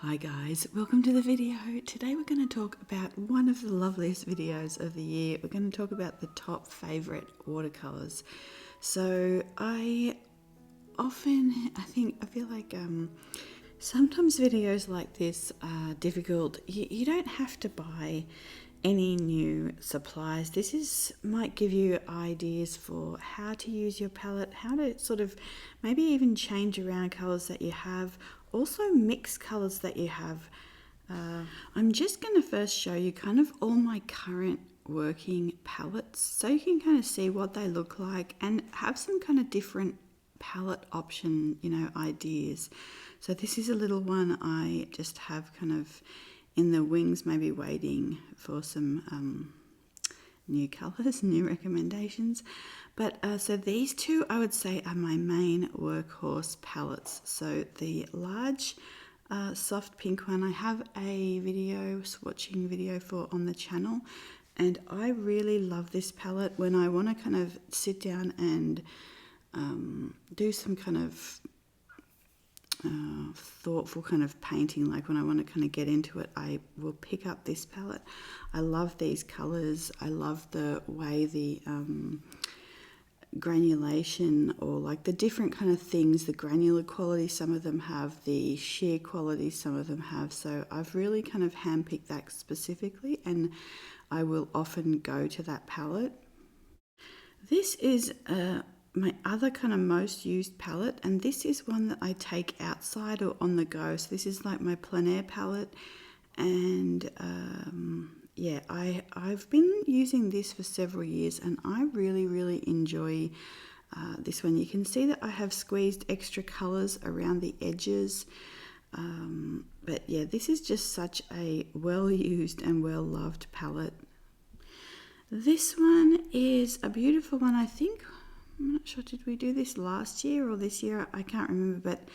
Hi guys, welcome to the video. Today we're going to talk about one of the loveliest videos of the year. We're going to talk about the top favourite watercolours. So I feel like sometimes videos like this are difficult. You don't have to buy any new supplies. Might give you ideas for how to use your palette, how to sort of maybe even change around colours that you have, also mix colours that you have. I'm just going to first show you kind of all my current working palettes so you can kind of see what they look like and have some kind of different palette option, ideas. So this is a little one I just have kind of in the wings, maybe waiting for some new colours, new recommendations. But so these two I would say are my main Workhorse palettes. So the large soft pink one, I have a swatching video for on the channel, and I really love this palette when I want to kind of sit down and do some kind of thoughtful kind of painting. Like when I want to kind of get into it, I will pick up this palette. I love these colors. I love the way the granulation, or like the different kind of things, the granular quality some of them have, the sheer quality some of them have. So I've really kind of handpicked that specifically, and I will often go to that palette. This is my other kind of most used palette, and this is one that I take outside or on the go. So this is like my plein air palette, and yeah, I've been using this for several years, and I really enjoy this one. You can see that I have squeezed extra colors around the edges, but yeah, this is just such a well used and well loved palette. This one is a beautiful one. I'm not sure, did we do this last year or this year? I can't remember, but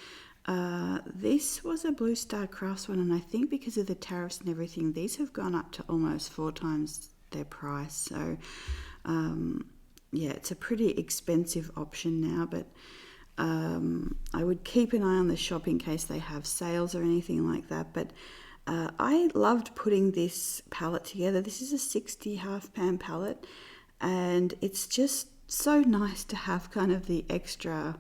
this was a Blue Star Crafts one, and I think because of the tariffs and everything, these have gone up to almost 4 times their price. So yeah, it's a pretty expensive option now, but I would keep an eye on the shop in case they have sales or anything like that. But I loved putting this palette together. This is a 60 half-pan palette, and it's just so nice to have kind of the extra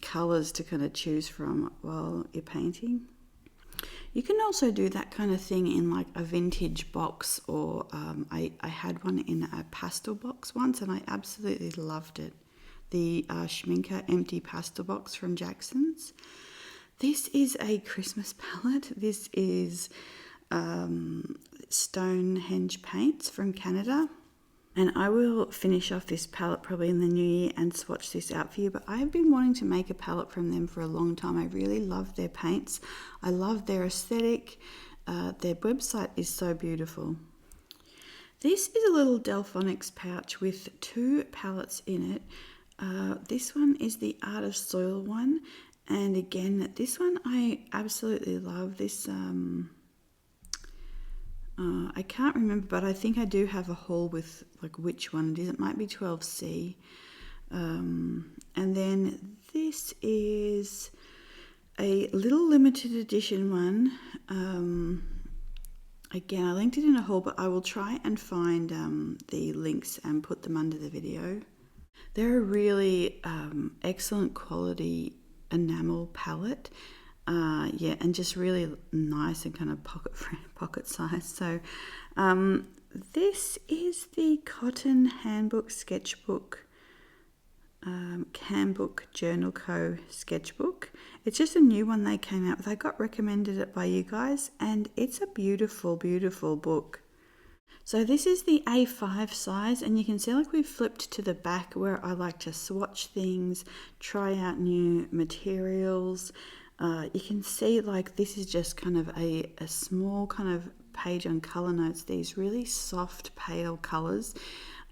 colors to kind of choose from while you're painting. You can also do that kind of thing in like a vintage box, or I had one in a pastel box once, and I absolutely loved it. The Schminker empty pastel box from Jackson's. This is a Christmas palette. This is Stonehenge Paints from Canada. And I will finish off this palette probably in the new year and swatch this out for you. But I have been wanting to make a palette from them for a long time. I really love their paints. I love their aesthetic. Their website is so beautiful. This is a little Delfonics pouch with 2 palettes in it. This one is the Art of Soil one. And again, this one I absolutely love. This I can't remember, but I think I do have a haul with like which one it is. It might be 12C. And then this is a little limited edition one. Again, I linked it in a haul, but I will try and find the links and put them under the video. They're a really excellent quality enamel palette. Yeah, and just really nice and kind of pocket size. So this is the Cotton Handbook Sketchbook, Handbook Journal Co. Sketchbook. It's just a new one they came out with. I got recommended it by you guys, and it's a beautiful book. So this is the A5 size, and you can see like we've flipped to the back where I like to swatch things, try out new materials. You can see like this is just kind of a small kind of page on color notes. These really soft pale colors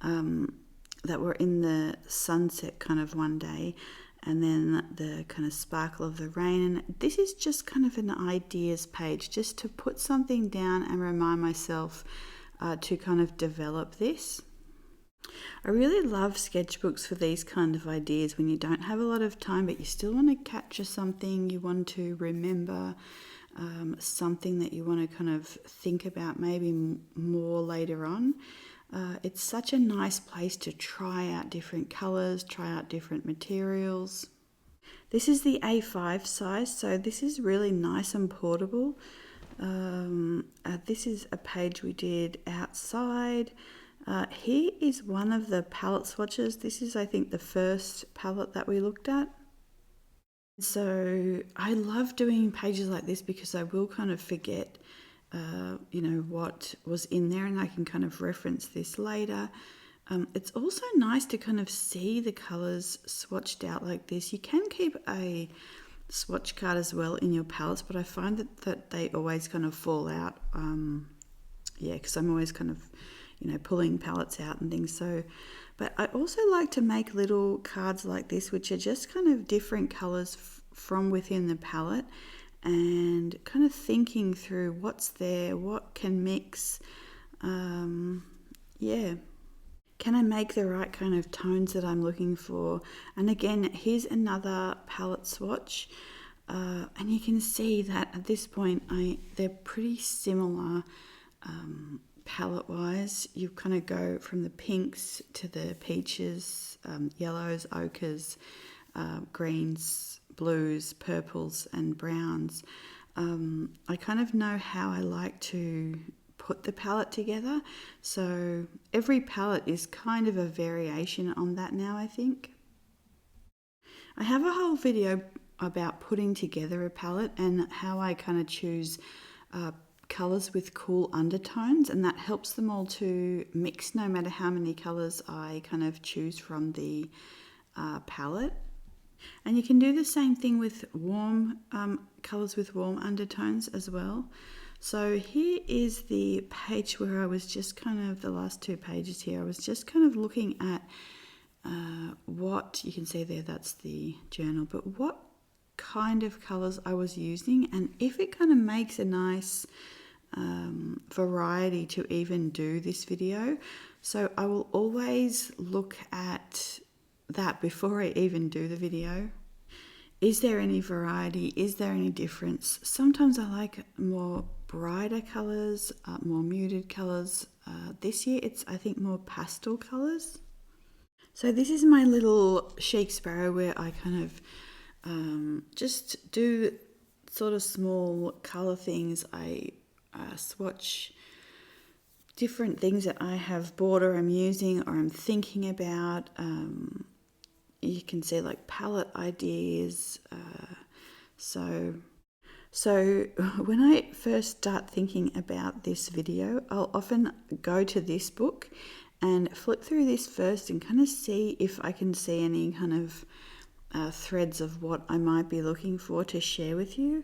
that were in the sunset kind of one day, and then the kind of sparkle of the rain. And this is just kind of an ideas page, just to put something down and remind myself to kind of develop this. I really love sketchbooks for these kind of ideas when you don't have a lot of time but you still want to capture something, you want to remember something that you want to kind of think about maybe more later on. It's such a nice place to try out different colors, try out different materials. This is the A5 size, so this is really nice and portable. This is a page we did outside. Here is one of the palette swatches. This is, I think, the first palette that we looked at. So I love doing pages like this because I will kind of forget, you know, what was in there, and I can kind of reference this later. It's also nice to kind of see the colours swatched out like this. You can keep a swatch card as well in your palettes, but I find that they always kind of fall out. Yeah, because I'm always kind of, you know, pulling palettes out and things. So, but I also like to make little cards like this, which are just kind of different colours from within the palette, and kind of thinking through what's there, what can mix. Yeah. Can I make the right kind of tones that I'm looking for? And again, here's another palette swatch. And you can see that at this point, they're pretty similar palette-wise. You kind of go from the pinks to the peaches, yellows, ochres, greens, blues, purples, and browns. I kind of know how I like to put the palette together, so every palette is kind of a variation on that now, I think. I have a whole video about putting together a palette and how I kind of choose colours with cool undertones, and that helps them all to mix no matter how many colours I kind of choose from the palette. And you can do the same thing with warm colours with warm undertones as well. So here is the page where I was just kind of, the last two pages here, I was just kind of looking at what, you can see there, that's the journal, but what kind of colours I was using, and if it kind of makes a nice variety to even do this video. So I will always look at that before I even do the video. Is there any variety? Is there any difference? Sometimes I like more brighter colours, more muted colours. This year it's, I think, more pastel colours. So this is my little chic sparrow where I kind of just do sort of small colour things. I swatch different things that I have bought or I'm using or I'm thinking about. You can see like palette ideas. So when I first start thinking about this video, I'll often go to this book and flip through this first and kind of see if I can see any kind of threads of what I might be looking for to share with you.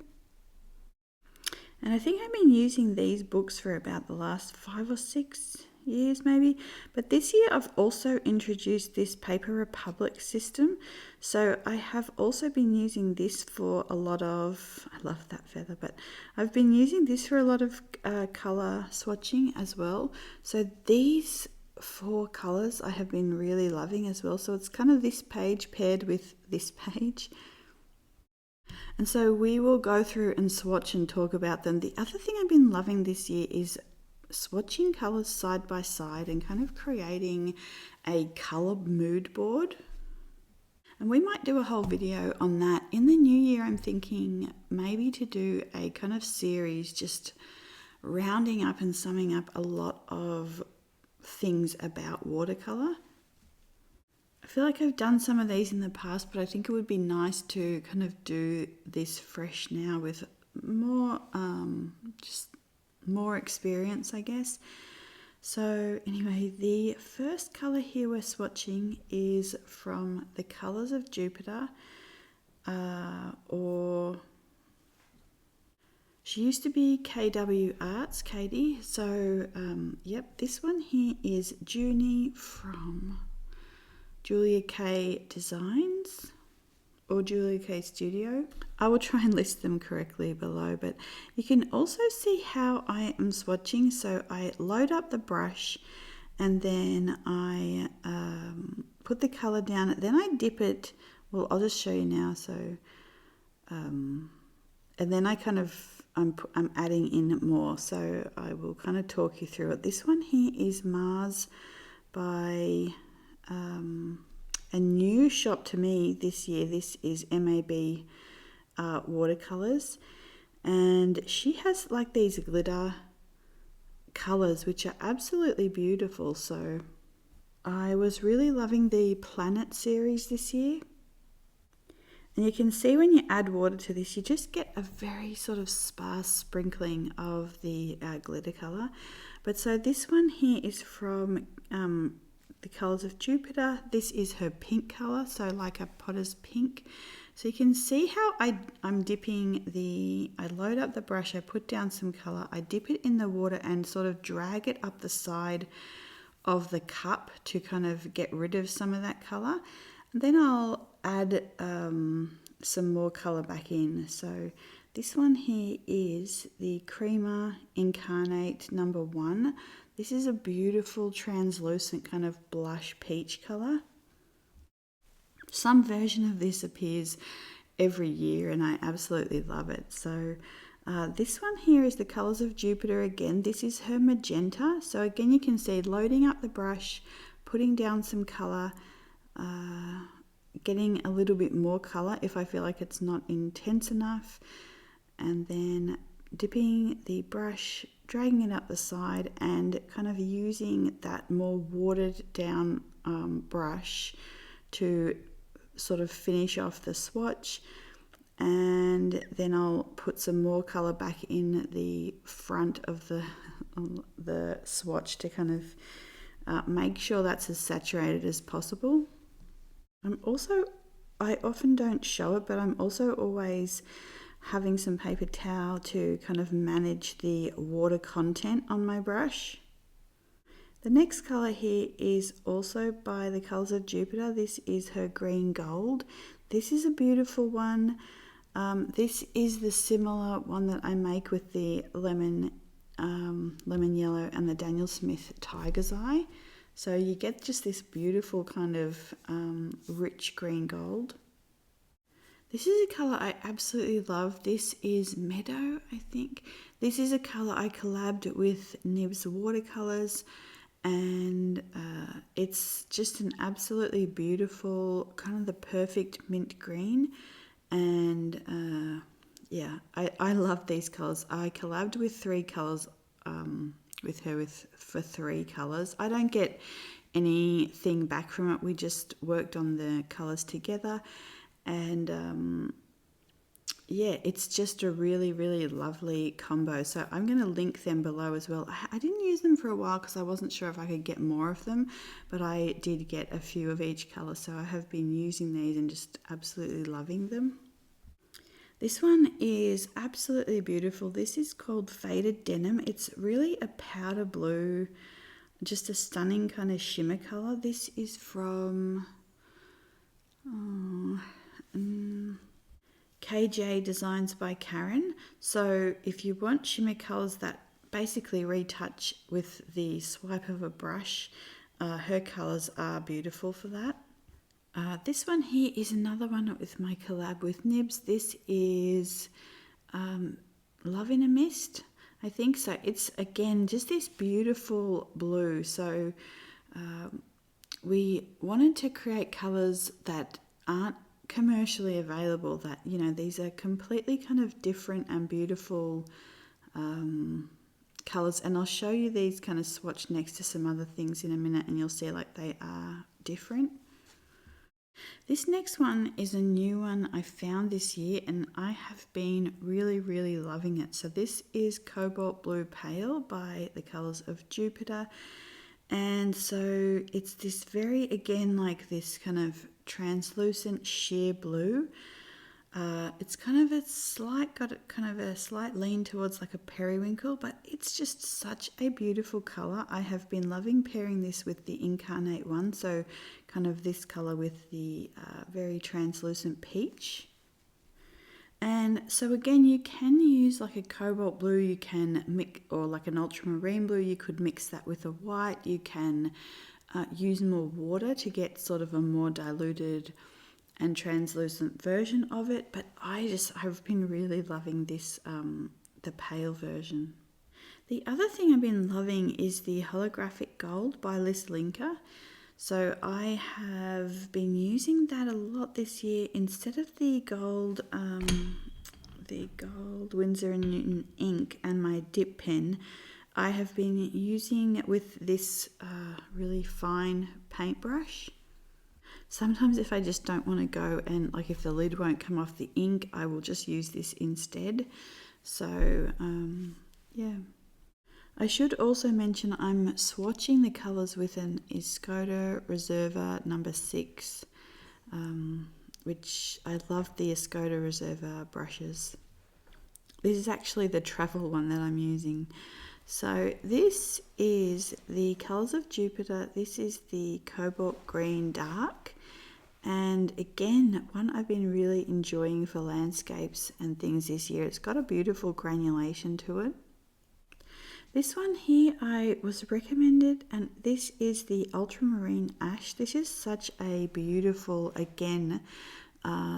And I think I've been using these books for about the last 5 or 6 years maybe, but this year I've also introduced this Paper Republic system. So I have also been using this for a lot of, I love that feather, but I've been using this for a lot of colour swatching as well. So these 4 colours I have been really loving as well. So it's kind of this page paired with this page. And so we will go through and swatch and talk about them. The other thing I've been loving this year is swatching colours side by side and kind of creating a colour mood board. And we might do a whole video on that. In the new year, I'm thinking maybe to do a kind of series just rounding up and summing up a lot of things about watercolour. I feel like I've done some of these in the past, but I think it would be nice to kind of do this fresh now with more, just more experience, I guess. So anyway, the first colour here we're swatching is from the Colours of Jupiter, or she used to be KW Arts, Katie. So yep, this one here is Juni from Julia K Designs or Julia K Studio. I will try and list them correctly below, but you can also see how I am swatching. So I load up the brush and then I put the colour down, then I dip it. Well, I'll just show you now. So and then I kind of I'm adding in more. So I will kind of talk you through it. This one here is Mars by a new shop to me this year. This is MAB Watercolors, and she has like these glitter colors which are absolutely beautiful. So I was really loving the Planet series this year, and you can see when you add water to this, you just get a very sort of sparse sprinkling of the glitter color. But so this one here is from the Colors of Jupiter. This is her pink color, so like a potter's pink. So you can see how I'm dipping I load up the brush, I put down some color, I dip it in the water and sort of drag it up the side of the cup to kind of get rid of some of that color. And then I'll add some more color back in. So this one here is the Creamer Incarnate number 1. This is a beautiful translucent kind of blush peach color. Some version of this appears every year and I absolutely love it. So this one here is the Colors of Jupiter again. This is her Magenta. So again, you can see loading up the brush, putting down some color, getting a little bit more color if I feel like it's not intense enough, and then dipping the brush, dragging it up the side, and kind of using that more watered down brush to sort of finish off the swatch. And then I'll put some more color back in the front of the swatch to kind of make sure that's as saturated as possible. I often don't show it, but I'm also always having some paper towel to kind of manage the water content on my brush. The next color here is also by the Colors of Jupiter. This is her Green Gold. This is a beautiful one. This is the similar one that I make with the lemon yellow and the Daniel Smith Tiger's Eye. So you get just this beautiful kind of rich green gold. This is a color I absolutely love. This is Meadow, I think. This is a color I collabed with Nibs Watercolors, and it's just an absolutely beautiful, kind of the perfect mint green. And yeah, I love these colors. I collabed with 3 colors with her for 3 colors. I don't get anything back from it. We just worked on the colors together, and yeah, it's just a really, really lovely combo. So I'm going to link them below as well. I didn't use them for a while because I wasn't sure if I could get more of them, but I did get a few of each color. So I have been using these and just absolutely loving them. This one is absolutely beautiful. This is called Faded Denim. It's really a powder blue, just a stunning kind of shimmer color. This is from KJ Designs by Karen. So if you want shimmer colors that basically retouch with the swipe of a brush, her colors are beautiful for that. This one here is another one with my collab with Nibs. This is Love in a Mist, I think. So it's again just this beautiful blue. So we wanted to create colors that aren't commercially available, that, you know, these are completely kind of different and beautiful colors. And I'll show you these kind of swatched next to some other things in a minute, and you'll see like they are different. This next one is a new one I found this year, and I have been really, really loving it. So this is Cobalt Blue Pale by the Colors of Jupiter. And so it's this very, again, like this kind of translucent sheer blue. It's kind of got kind of a slight lean towards like a periwinkle, but it's just such a beautiful color. I have been loving pairing this with the Incarnate one, so kind of this color with the very translucent peach. And so again, you can use like a cobalt blue, you can mix, or like an ultramarine blue, you could mix that with a white. You can use more water to get sort of a more diluted and translucent version of it. But I've been really loving this the pale version. The other thing I've been loving is the Holographic Gold by Lisilinka. So I have been using that a lot this year instead of the gold Winsor and Newton ink and my dip pen. I have been using with this really fine paintbrush. Sometimes if I just don't want to go and like if the lid won't come off the ink, I will just use this instead. So yeah. I should also mention I'm swatching the colours with an Escoda Reserva number 6, which I love the Escoda Reserva brushes. This is actually the travel one that I'm using. So this is the Colours of Jupiter. This is the Cobalt Green Dark. And again, one I've been really enjoying for landscapes and things this year. It's got a beautiful granulation to it. This one here I was recommended, and this is the Ultramarine Ash. This is such a beautiful, again,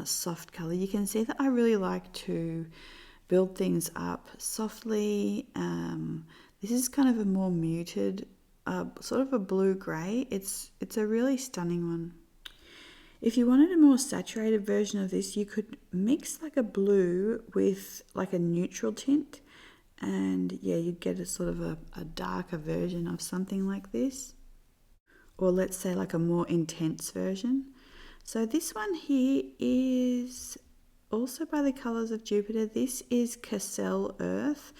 soft colour. You can see that I really like to build things up softly. This is kind of a more muted, sort of a blue-grey. It's a really stunning one. If you wanted a more saturated version of this, you could mix like a blue with like a neutral tint. And yeah, you'd get a sort of a darker version of something like this, or let's say like a more intense version. So this one here is also by the Colours of Jupiter. This is Cassel Earth.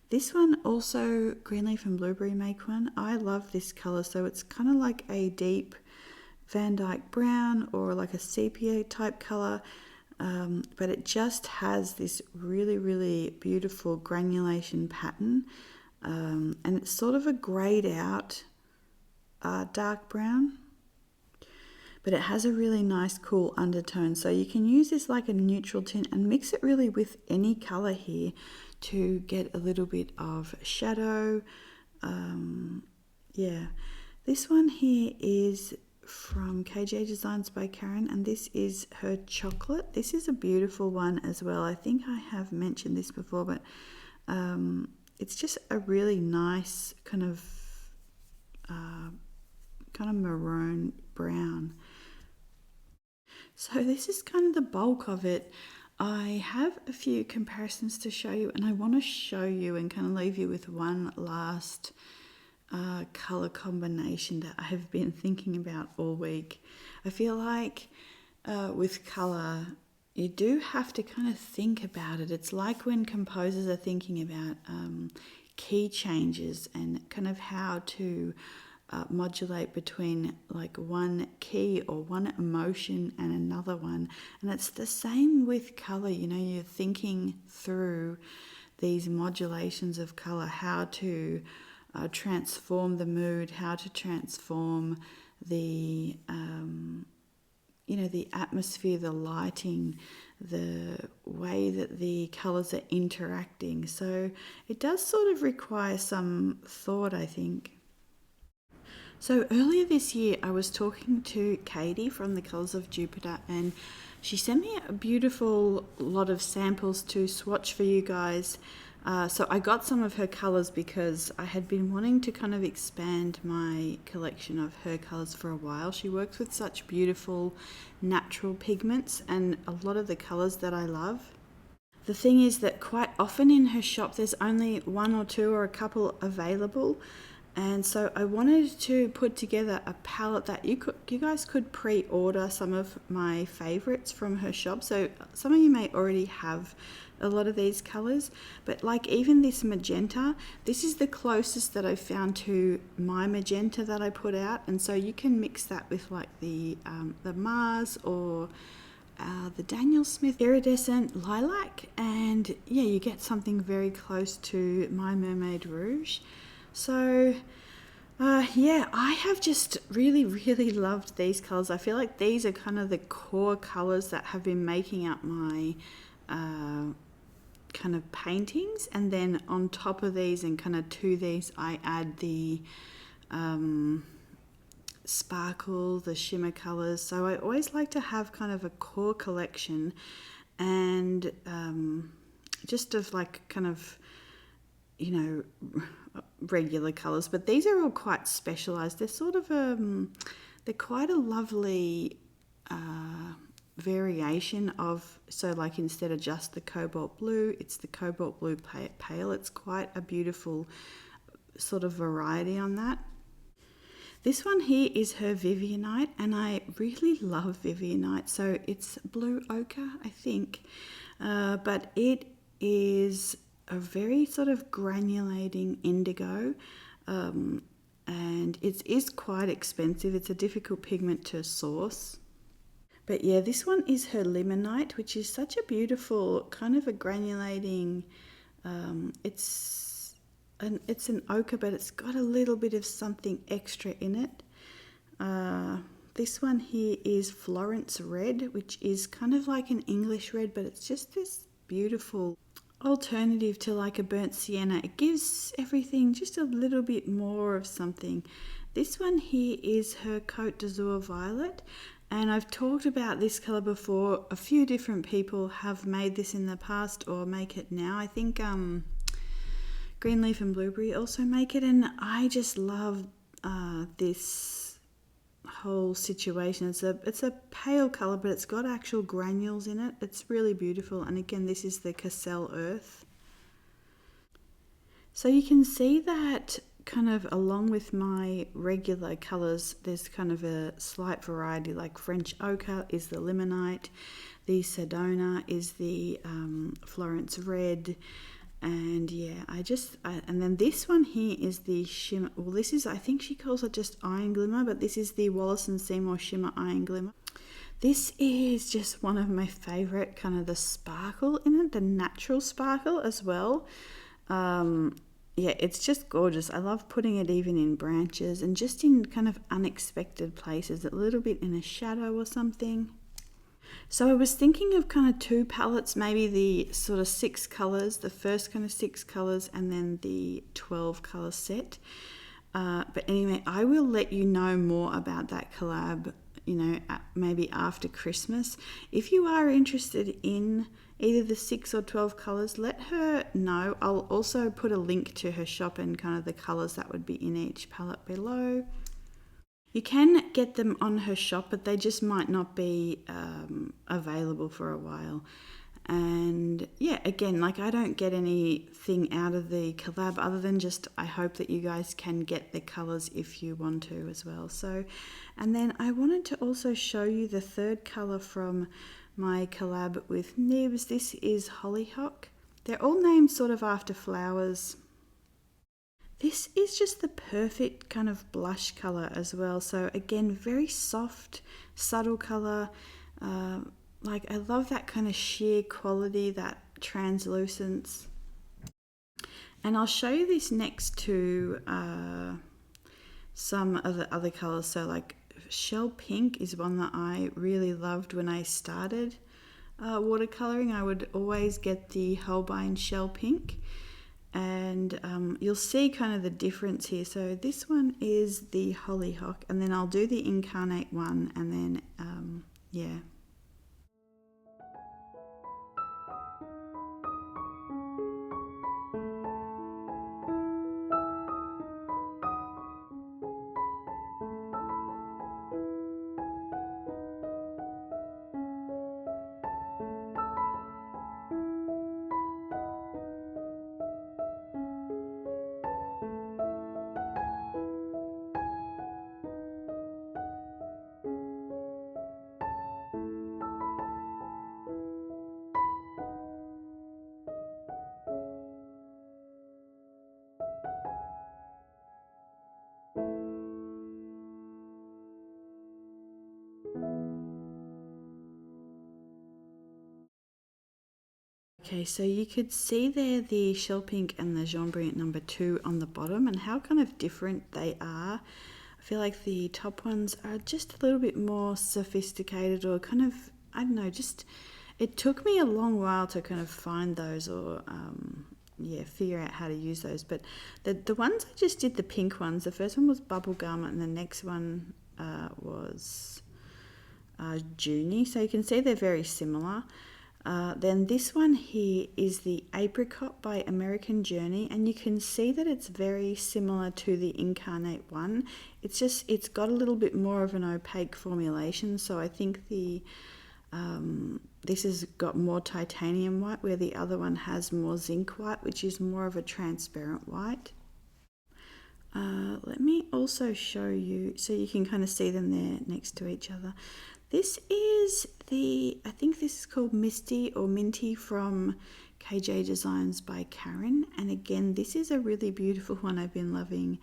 This one also Greenleaf and Blueberry make one. I love this colour. So it's kind of like a deep Van Dyke brown or like a sepia type colour. But it just has this really, really beautiful granulation pattern, and it's sort of a greyed out dark brown, but it has a really nice cool undertone. So you can use this like a neutral tint and mix it really with any colour here to get a little bit of shadow. Yeah, this one here is from KJ Designs by Karen, and this is her chocolate. This is a beautiful one as well. I think I have mentioned this before, but it's just a really nice kind of maroon brown. So this is kind of the bulk of it. I have a few comparisons to show you, and I want to show you and kind of leave you with one last colour combination that I have been thinking about all week. I feel like with colour, you do have to kind of think about it. It's like when composers are thinking about key changes and kind of how to modulate between like one key or one emotion and another one. And it's the same with colour. You know, you're thinking through these modulations of colour, how to transform the mood, how to transform the the atmosphere, the lighting, the way that the colours are interacting. So it does sort of require some thought, I think. So earlier this year I was talking to Katie from the Colours of Jupiter, and she sent me a beautiful lot of samples to swatch for you guys. So I got some of her colours because I had been wanting to kind of expand my collection of her colours for a while. She works with such beautiful natural pigments and a lot of the colours that I love. The thing is that quite often in her shop there's only one or two or a couple available, and so I wanted to put together a palette that you guys could pre-order some of my favourites from her shop. So some of you may already have a lot of these colours, but like even this magenta, this is the closest that I found to my magenta that I put out, and so you can mix that with like the Mars or the Daniel Smith iridescent lilac, and yeah, you get something very close to my Mermaid Rouge. So yeah, I have just really, really loved these colours. I feel like these are kind of the core colours that have been making up my kind of paintings, and then on top of these and kind of to these I add the sparkle, the shimmer colours. So I always like to have kind of a core collection, and just of like kind of you know, regular colours, but these are all quite specialised. They're sort of they're quite a lovely variation of, so like instead of just the cobalt blue, it's the cobalt blue pale. It's quite a beautiful sort of variety on that. This one here is her Vivianite, and I really love Vivianite. So it's blue ochre, I think, but it is a very sort of granulating indigo, and it is quite expensive. It's a difficult pigment to source. But yeah, this one is her Limonite, which is such a beautiful kind of a granulating, it's an ochre, but it's got a little bit of something extra in it. This one here is Florence Red, which is kind of like an English red, but it's just this beautiful alternative to like a burnt sienna. It gives everything just a little bit more of something. This one here is her Côte d'Azur Violet, and I've talked about this colour before. A few different people have made this in the past or make it now. I think Greenleaf and Blueberry also make it, and I just love this whole situation. It's a pale colour, but it's got actual granules in it. It's really beautiful, and again, this is the Cassel Earth. So you can see that kind of along with my regular colours, there's kind of a slight variety, like French Ochre is the Limonite, the Sedona is the Florence Red, and yeah, and then this one here is the Shimmer, well this is, I think she calls it just Iron Glimmer, but this is the Wallace & Seymour Shimmer Iron Glimmer. This is just one of my favourite, kind of the sparkle in it, the natural sparkle as well. Yeah, it's just gorgeous. I love putting it even in branches and just in kind of unexpected places, a little bit in a shadow or something. So I was thinking of kind of two palettes, maybe the sort of 6 colours, the first kind of 6 colours, and then the 12 colour set. But anyway, I will let you know more about that collab, you know, maybe after Christmas. If you are interested in either the 6 or 12 colours, let her know. I'll also put a link to her shop and kind of the colours that would be in each palette below. You can get them on her shop, but they just might not be available for a while. And yeah, again, like I don't get anything out of the collab other than just I hope that you guys can get the colours if you want to as well. So, and then I wanted to also show you the third colour from my collab with Nibs. This is Hollyhock. They're all named sort of after flowers. This is just the perfect kind of blush colour as well. So again, very soft, subtle colour. Like I love that kind of sheer quality, that translucence. And I'll show you this next to some of the other colours. So like Shell Pink is one that I really loved when I started watercolouring. I would always get the Holbein Shell Pink, and you'll see kind of the difference here. So this one is the Hollyhock, and then I'll do the Incarnate one, and then yeah. Okay, so you could see there the Shell Pink and the Jaune Brilliant number 2 on the bottom, and how kind of different they are. I feel like the top ones are just a little bit more sophisticated, or kind of, I don't know, just it took me a long while to kind of find those, or yeah, figure out how to use those. But the ones I just did, the pink ones, the first one was Bubblegum, and the next one was Juni. So you can see they're very similar. Then this one here is the Apricot by American Journey, and you can see that it's very similar to the Incarnate one. It's just, it's got a little bit more of an opaque formulation, so I think the this has got more titanium white, where the other one has more zinc white, which is more of a transparent white. Let me also show you, so you can kind of see them there next to each other. This is the, I think this is called Misty or Minty from KJ Designs by Karen. And again, this is a really beautiful one I've been loving.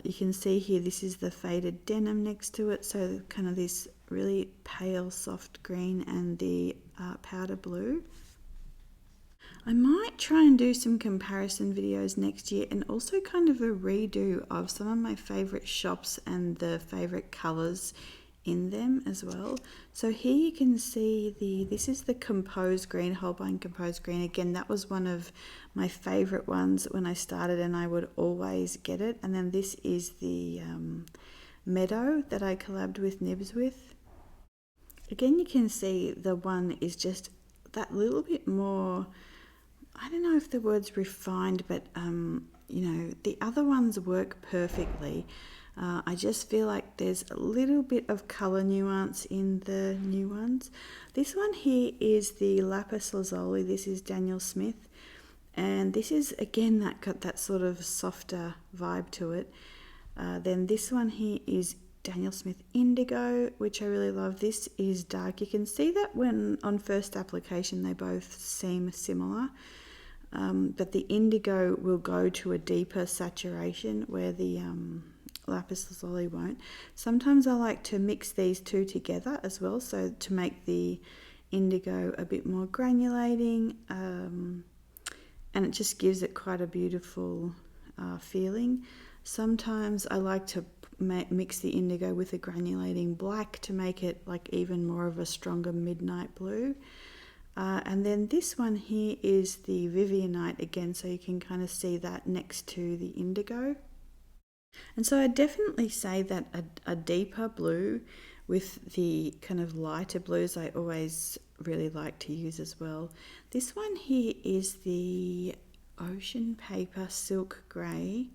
You can see here, this is the faded denim next to it. So kind of this really pale soft green and the powder blue. I might try and do some comparison videos next year, and also kind of a redo of some of my favorite shops and the favorite colors in them as well. So here you can see this is the Composed Green, Holbein Composed Green. Again, that was one of my favorite ones when I started, and I would always get it. And then this is the Meadow that I collabed with Nibs with. Again, you can see the one is just that little bit more, I don't know if the word's refined, but you know, the other ones work perfectly. I just feel like there's a little bit of color nuance in the new ones. This one here is the Lapis Lazuli. This is Daniel Smith, and this is again that got that sort of softer vibe to it. Then this one here is Daniel Smith Indigo, which I really love. This is dark. You can see that when on first application they both seem similar, but the indigo will go to a deeper saturation where the Lapis Lazuli won't. Sometimes I like to mix these two together as well, so to make the indigo a bit more granulating, and it just gives it quite a beautiful feeling. Sometimes I like to mix the indigo with a granulating black to make it like even more of a stronger midnight blue. And then this one here is the Vivianite again, so you can kind of see that next to the indigo. And so I definitely say that a deeper blue with the kind of lighter blues I always really like to use as well. This one here is the Ocean Paper Silk Grey.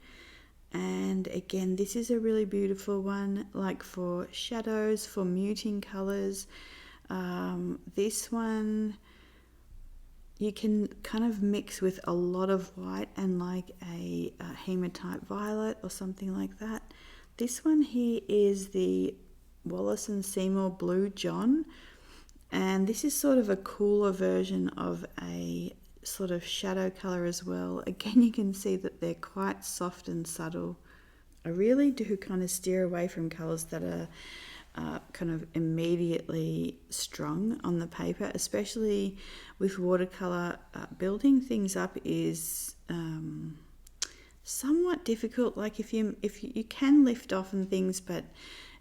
And again, this is a really beautiful one, like for shadows, for muting colors. This one you can kind of mix with a lot of white and like a hematite violet or something like that. This one here is the Wallace and Seymour Blue John, and this is sort of a cooler version of a sort of shadow color as well. Again, you can see that they're quite soft and subtle. I really do kind of steer away from colors that are kind of immediately strong on the paper, especially with watercolor. Building things up is somewhat difficult. Like if you can lift off and things, but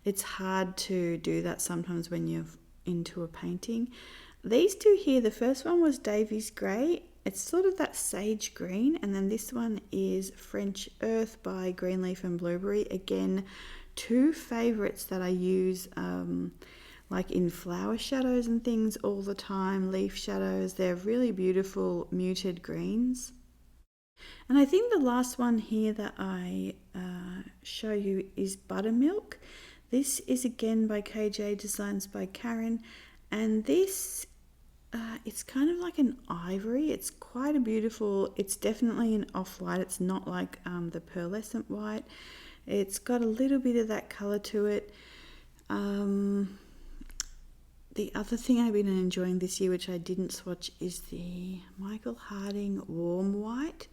it's hard to do that sometimes when you're into a painting. These two here, the first one was Davies Grey. It's sort of that sage green, and then this one is French Earth by Greenleaf and Blueberry. Again, two favorites that I use like in flower shadows and things all the time, leaf shadows. They're really beautiful muted greens. And I think the last one here that I show you is Buttermilk. This is again by KJ Designs by Karen, and this it's kind of like an ivory. It's quite a beautiful, it's definitely an off-white. It's not like the pearlescent white. It's got a little bit of that color to it. The other thing I've been enjoying this year, which I didn't swatch, is the Michael Harding Warm White.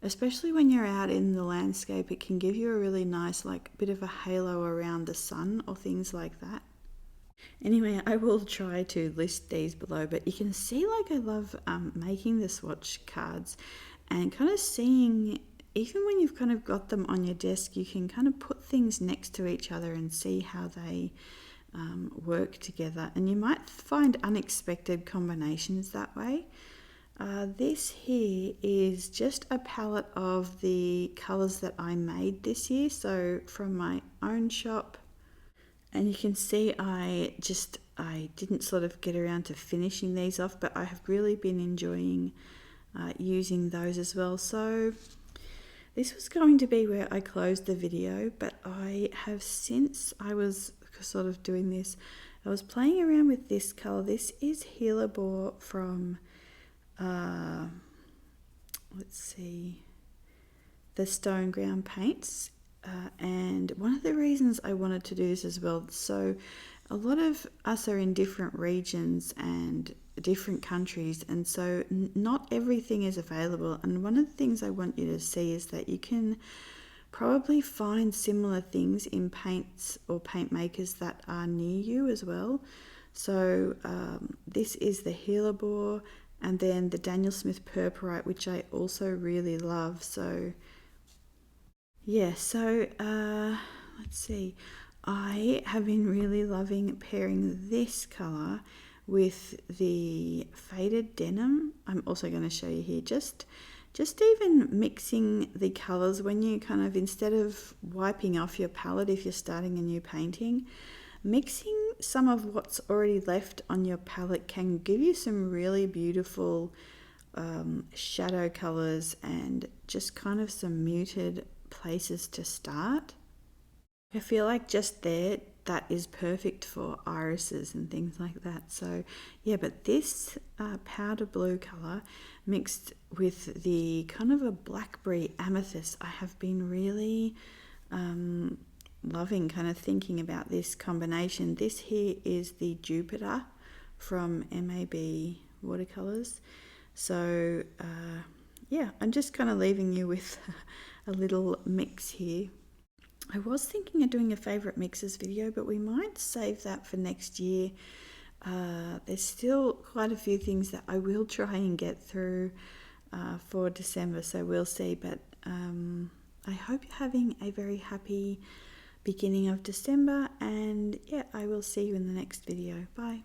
Especially when you're out in the landscape, it can give you a really nice, like, bit of a halo around the sun or things like that. Anyway, I will try to list these below, but you can see, like, I love making the swatch cards and kind of seeing, even when you've kind of got them on your desk, you can kind of put things next to each other and see how they work together, and you might find unexpected combinations that way. This here is just a palette of the colors that I made this year, so from my own shop. And you can see I didn't sort of get around to finishing these off, but I have really been enjoying using those as well. So this was going to be where I closed the video, but I have, since I was sort of doing this, I was playing around with this color. This is Hellebore from let's see, the Stone Ground Paints. And one of the reasons I wanted to do this as well, so a lot of us are in different regions and different countries, and so not everything is available. And one of the things I want you to see is that you can probably find similar things in paints or paint makers that are near you as well. So this is the Hellebore, and then the Daniel Smith Purpurite, which I also really love. So yeah, so let's see, I have been really loving pairing this colour with the faded denim. I'm also going to show you here, just even mixing the colours when you kind of, instead of wiping off your palette if you're starting a new painting, mixing some of what's already left on your palette can give you some really beautiful shadow colours and just kind of some muted places to start. I feel like just there, that is perfect for irises and things like that. So yeah, but this powder blue colour mixed with the kind of a blackberry amethyst, I have been really loving, kind of thinking about this combination. This here is the Jupiter from MAB Watercolors. So yeah, I'm just kind of leaving you with a little mix here. I was thinking of doing a favourite mixes video, but we might save that for next year. There's still quite a few things that I will try and get through for December, so we'll see. But I hope you're having a very happy beginning of December, and yeah, I will see you in the next video. Bye.